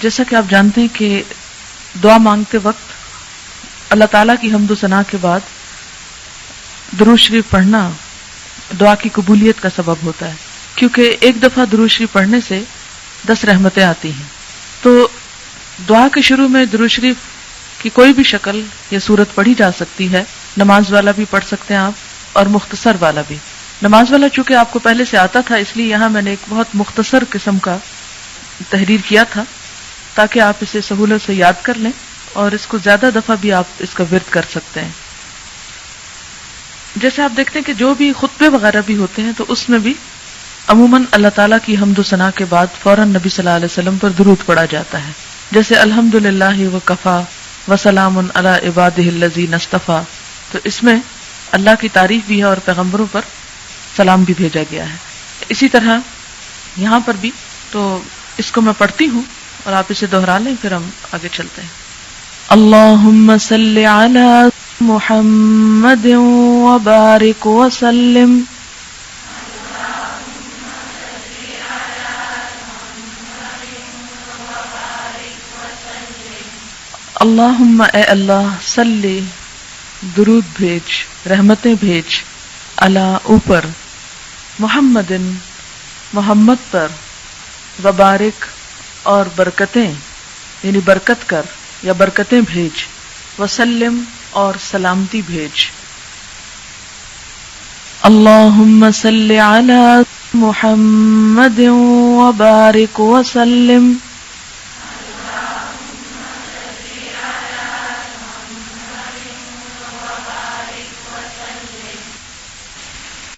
جیسا کہ آپ جانتے ہیں کہ دعا مانگتے وقت اللہ تعالیٰ کی حمد و ثنا کے بعد درود شریف پڑھنا دعا کی قبولیت کا سبب ہوتا ہے، کیونکہ ایک دفعہ درود شریف پڑھنے سے 10 رحمتیں آتی ہیں۔ تو دعا کے شروع میں درود شریف کی کوئی بھی شکل یا صورت پڑھی جا سکتی ہے، نماز والا بھی پڑھ سکتے ہیں آپ اور مختصر والا بھی۔ نماز والا چونکہ آپ کو پہلے سے آتا تھا، اس لیے یہاں میں نے ایک بہت مختصر قسم کا تحریر کیا تھا تاکہ آپ اسے سہولت سے یاد کر لیں اور اس کو زیادہ دفعہ بھی آپ اس کا ورد کر سکتے ہیں۔ جیسے آپ دیکھتے ہیں کہ جو بھی خطبے وغیرہ بھی ہوتے ہیں تو اس میں بھی عموماً اللہ تعالیٰ کی حمد و ثنا کے بعد فوراً نبی صلی اللہ علیہ وسلم پر درود پڑھا جاتا ہے، جیسے الحمدللہ وکفا وسلام علی عبادہ الذین اصطفیٰ۔ تو اس میں اللہ کی تعریف بھی ہے اور پیغمبروں پر سلام بھی بھیجا گیا ہے۔ اسی طرح یہاں پر بھی تو اس کو میں پڑھتی ہوں اور آپ اسے دہرا لیں، پھر ہم آگے چلتے ہیں۔ اللہم صلی علی محمد وبارک وسلم۔ اللہم اے اللہ، صلی درود بھیج، رحمتیں بھیج، علی اوپر، محمد محمد پر، وبارک اور برکتیں یعنی برکت کر یا برکتیں بھیج، وسلم اور سلامتی بھیج۔ اللہم صلی علی محمد وبارک وسلم۔